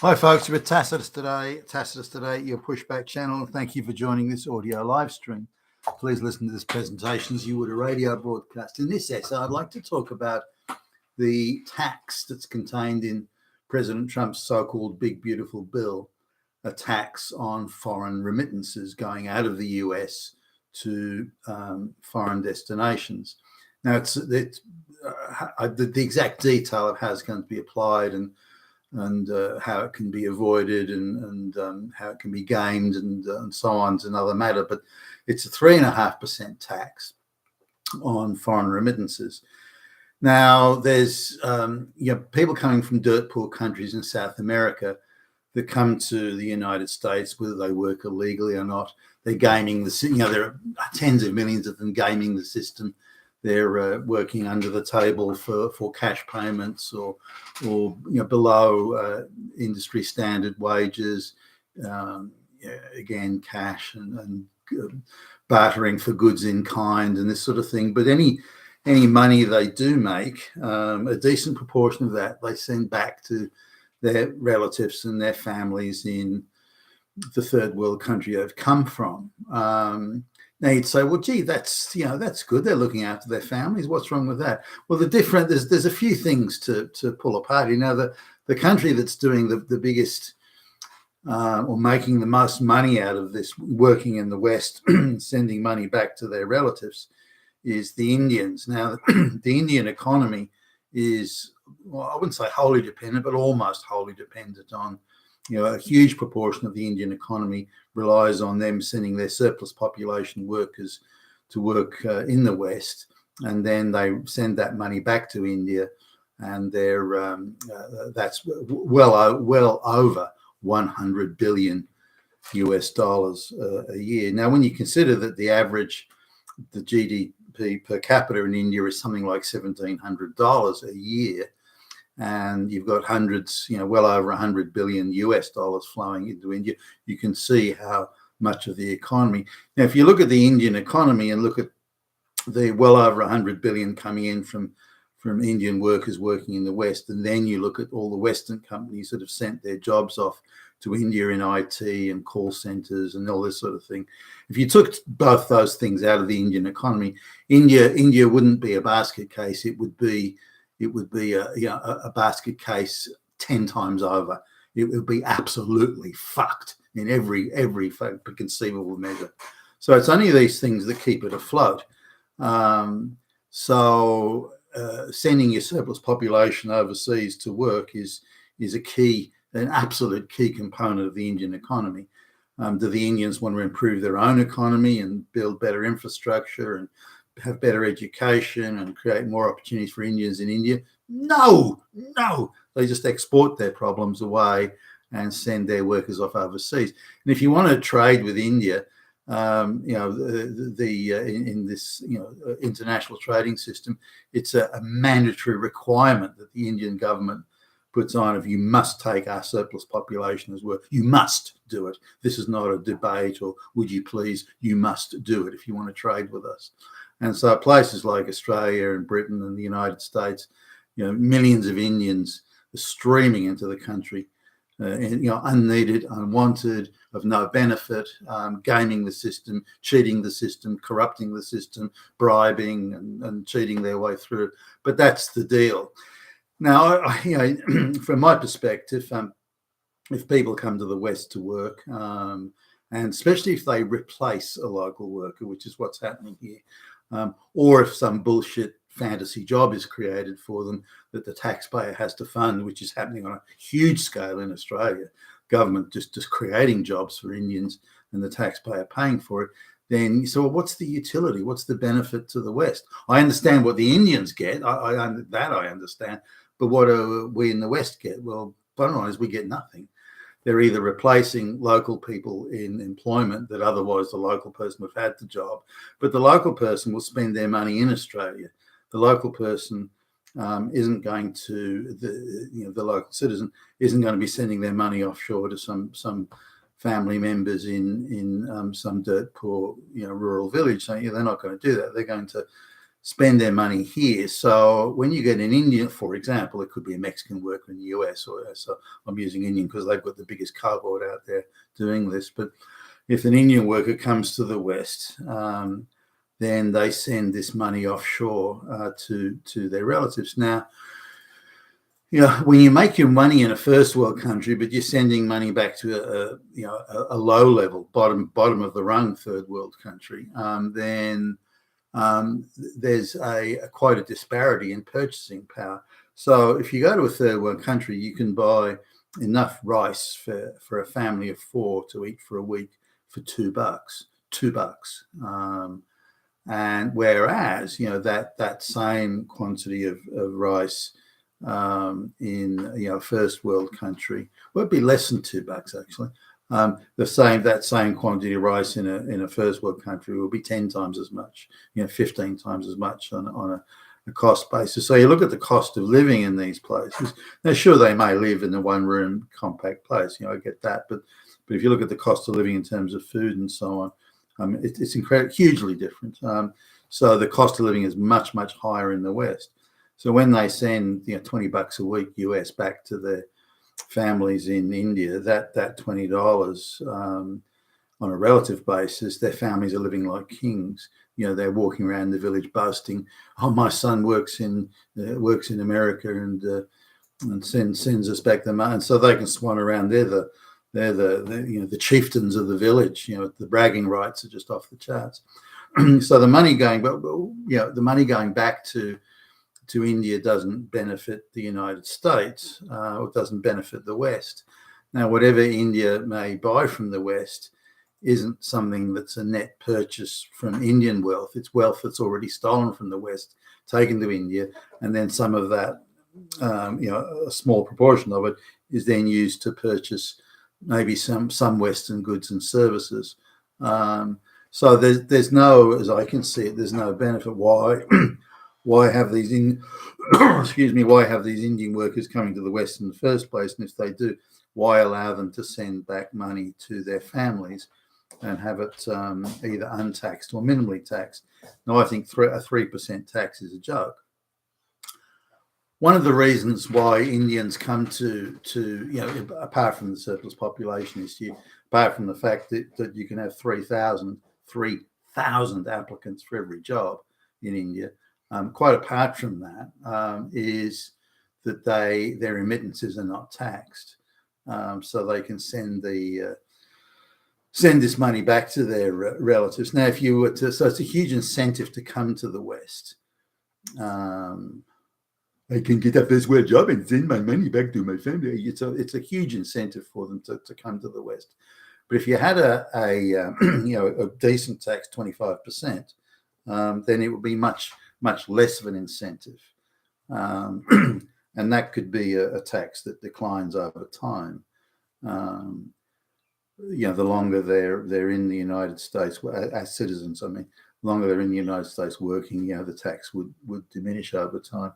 Hi folks, we're Tacitus today, your pushback channel, and thank you for joining this audio live stream. Please listen to this presentation as you would a radio broadcast. In this essay, I'd like to talk about the tax that's contained in President Trump's so-called Big Beautiful Bill, a tax on foreign remittances going out of the US to foreign destinations. Now, the exact detail of how it's going to be applied and how it can be avoided and how it can be gamed and so on is another matter. But it's a 3.5% tax on foreign remittances. Now, there's people coming from dirt poor countries in South America that come to the United States, whether they work illegally or not. They're gaming the, there are tens of millions of them gaming the system. They're working under the table for cash payments or below industry standard wages. Again, cash and bartering for goods in kind and this sort of thing. But any money they do make, a decent proportion of that they send back to their relatives and their families in the third world country they've come from. Now you'd say, well, gee, that's good. They're looking after their families. What's wrong with that? Well, there's a few things to pull apart. The country that's doing the biggest or making the most money out of this, working in the West, sending money back to their relatives, is the Indians. Now, the Indian economy is, well, I wouldn't say wholly dependent, but almost wholly dependent on, a huge proportion of the Indian economy relies on them sending their surplus population workers to work in the West, and then they send that money back to India, and that's well over 100 billion US dollars a year. Now, when you consider that the GDP per capita in India is something like $1,700 a year, and you've got hundreds, well over 100 billion US dollars flowing into India, you can see how much of the economy. Now, if you look at the Indian economy and look at the well over 100 billion coming in from Indian workers working in the West, and then you look at all the Western companies that have sent their jobs off to India in IT and call centers and all this sort of thing. If you took both those things out of the Indian economy, India wouldn't be a basket case. It would be a basket case 10 times over. It would be absolutely fucked in every conceivable measure. So it's only these things that keep it afloat. Sending your surplus population overseas to work is an absolute key component of the Indian economy. Do the Indians want to improve their own economy and build better infrastructure and have better education and create more opportunities for Indians in India? No. They just export their problems away and send their workers off overseas. And if you want to trade with India, in this international trading system, it's a mandatory requirement that the Indian government puts on of, you must take our surplus population as well. You must do it. This is not a debate or would you please, you must do it if you want to trade with us. And so places like Australia and Britain and the United States, millions of Indians are streaming into the country, unneeded, unwanted, of no benefit, gaming the system, cheating the system, corrupting the system, bribing and cheating their way through. But that's the deal. Now, from my perspective, if people come to the West to work, and especially if they replace a local worker, which is what's happening here, or if some bullshit fantasy job is created for them that the taxpayer has to fund, which is happening on a huge scale in Australia, government just creating jobs for Indians and the taxpayer paying for it, then so what's the utility? What's the benefit to the West? I understand what the Indians get. I understand. But what do we in the West get? Well, bottom line is we get nothing. They're either replacing local people in employment that otherwise the local person would have had the job, but the local person will spend their money in Australia. The local person isn't going to, the local citizen isn't going to be sending their money offshore to some family members in some dirt poor rural village. So they're not going to do that. They're going to spend their money here. So when you get an Indian, for example, it could be a Mexican worker in the US, or so I'm using Indian because they've got the biggest cohort out there doing this. But if an Indian worker comes to the West, then they send this money offshore to their relatives. Now, when you make your money in a first world country, but you're sending money back to a low level, bottom of the rung third world country, then there's quite a disparity in purchasing power. So if you go to a third world country, you can buy enough rice for a family of 4 to eat for a week for $2. And whereas that same quantity of rice in a first world country, well, it'd be less than $2 actually. That same quantity of rice in a first world country will be 10 times as much, 15 times as much on a cost basis. So you look at the cost of living in these places. Now, sure, they may live in a one-room compact place. I get that, but if you look at the cost of living in terms of food and so on, it's hugely different. So the cost of living is much, much higher in the West. So when they send $20 a week US back to their families in India, that $20 on a relative basis, their families are living like kings. They're walking around the village boasting, "Oh, my son works in America and sends us back the money," and so they can swan around. They're the chieftains of the village. The bragging rights are just off the charts. So the money going back to India doesn't benefit the United States, or doesn't benefit the West. Now, whatever India may buy from the West isn't something that's a net purchase from Indian wealth. It's wealth that's already stolen from the West, taken to India, and then some of that, a small proportion of it is then used to purchase maybe some Western goods and services. So there's no, as I can see it, there's no benefit. Why have these why have these Indian workers coming to the West in the first place? And if they do, why allow them to send back money to their families and have it either untaxed or minimally taxed? Now, I think a 3% tax is a joke. One of the reasons why Indians come to apart from the surplus population issue, apart from the fact that you can have 3,000 applicants for every job in India, quite apart from that, is that their remittances are not taxed, so they can send this money back to their relatives. Now, if you were to, so it's a huge incentive to come to the West. I can get a first world job and send my money back to my family. It's a huge incentive for them to come to the West. But if you had a decent tax, 25%, then it would be much less of an incentive, and that could be a tax that declines over time. The longer they're in the United States as citizens, the longer they're in the United States working, the tax would diminish over time.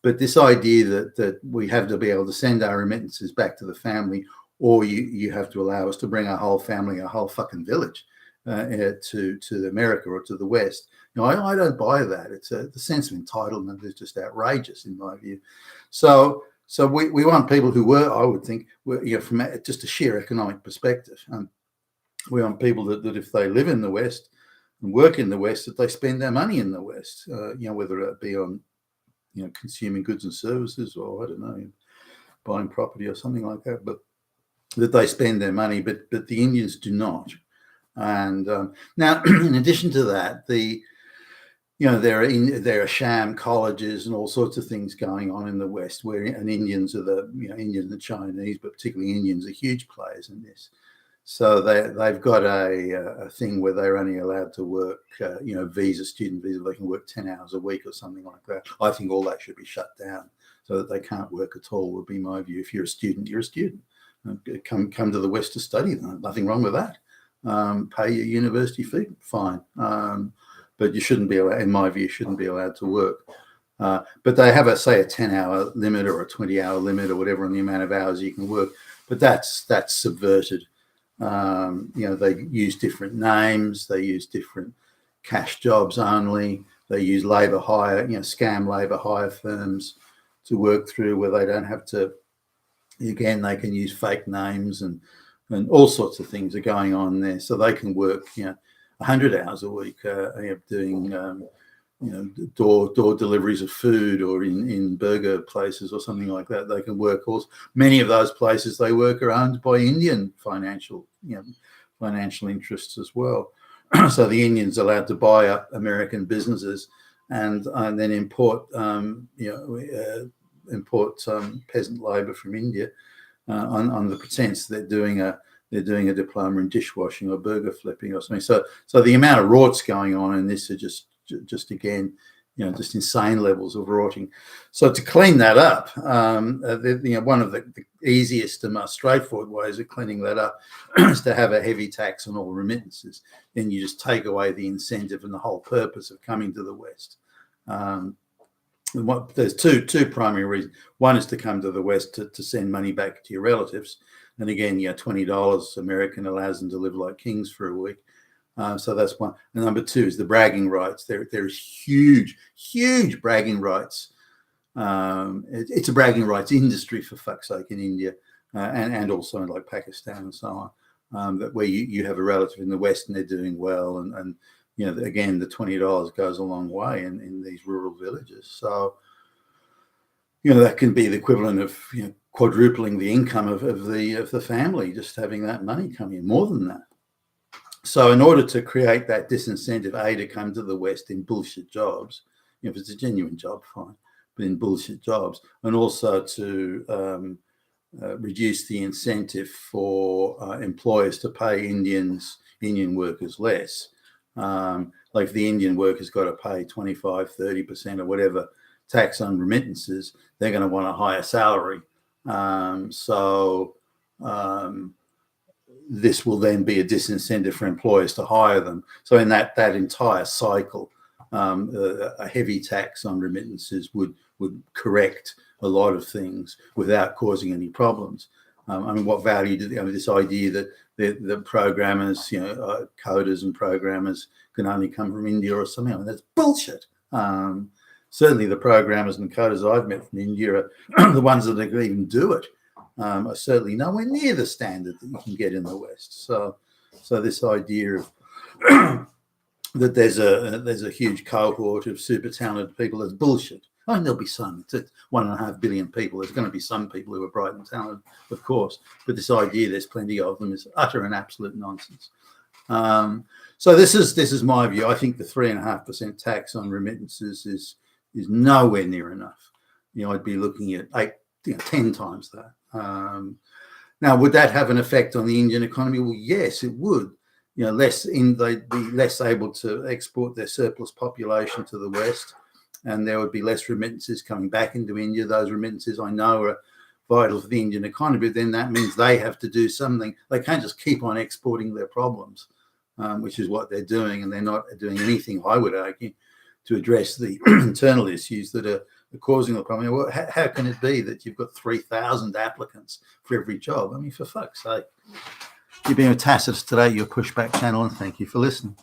But this idea that we have to be able to send our remittances back to the family, or you have to allow us to bring our whole family, our whole fucking village to America or to the West. I don't buy that. It's the sense of entitlement is just outrageous in my view. So we want people who I would think, from just a sheer economic perspective, we want people that if they live in the West and work in the West, that they spend their money in the West, whether it be on, consuming goods and services, or I don't know, buying property or something like that, but that they spend their money, but the Indians do not. And now, in addition to that, there are sham colleges and all sorts of things going on in the West, and Indians are Indians and Chinese, but particularly Indians are huge players in this. So they've got a thing where they're only allowed to work, student visa. They can work 10 hours a week or something like that. I think all that should be shut down so that they can't work at all, would be my view. If you're a student, you're a student. Come to the West to study. Nothing wrong with that. Pay your university fee, fine. But you shouldn't be allowed, in my view, shouldn't be allowed to work. But they have a 10-hour limit or a 20-hour limit or whatever on the amount of hours you can work. But that's subverted. They use different names. They use different cash jobs only. they use labour hire, scam labour hire firms to work through, where they don't have to. Again, they can use fake names and all sorts of things are going on there, so they can work 100 hours a week doing door deliveries of food, or in burger places or something like that. They can work. Also, many of those places they work are owned by Indian financial interests as well. So the Indians are allowed to buy up American businesses and then import peasant labour from India on the pretense they're doing a diploma in dishwashing or burger flipping or something. So the amount of rorts going on in this are just again, just insane levels of rorting. So to clean that up, one of the easiest and most straightforward ways of cleaning that up is to have a heavy tax on all remittances. Then you just take away the incentive and the whole purpose of coming to the West. There's two primary reasons. One is to come to the West to send money back to your relatives. And again, $20 American allows them to live like kings for a week. So that's one. And number two is the bragging rights. There's huge bragging rights. It's a bragging rights industry, for fuck's sake, in India and also in like Pakistan and so on, that where you have a relative in the West and they're doing well. And again, the $20 goes a long way in these rural villages. So, that can be the equivalent of quadrupling the income of the family, just having that money come in, more than that. So in order to create that disincentive, to come to the West in bullshit jobs, if it's a genuine job, fine, but in bullshit jobs, and also to reduce the incentive for employers to pay Indian workers less. Like if the Indian worker's got to pay 25, 30% or whatever tax on remittances, they're going to want a higher salary. This will then be a disincentive for employers to hire them. So in that entire cycle, a heavy tax on remittances would correct a lot of things without causing any problems. What value did this idea that the programmers, coders and programmers can only come from India or something? That's bullshit. Certainly the programmers and coders I've met from India are the ones that can even do it. Are certainly nowhere near the standard that you can get in the West. So this idea of that there's a huge cohort of super talented people is bullshit. There'll be some. It's 1.5 billion people. There's going to be some people who are bright and talented, of course. But this idea there's plenty of them is utter and absolute nonsense. So this is my view. I think the 3.5% tax on remittances is nowhere near enough. I'd be looking at 10 times that. Now, would that have an effect on the Indian economy? Well, yes, it would. They'd be less able to export their surplus population to the West, and there would be less remittances coming back into India. Those remittances, I know, are vital for the Indian economy, but then that means they have to do something. They can't just keep on exporting their problems, which is what they're doing, and they're not doing anything, I would argue, to address the internal issues that are causing the problem. Well, how can it be that you've got 3,000 applicants for every job? For fuck's sake. You've been with Tacitus today, your pushback channel, and thank you for listening.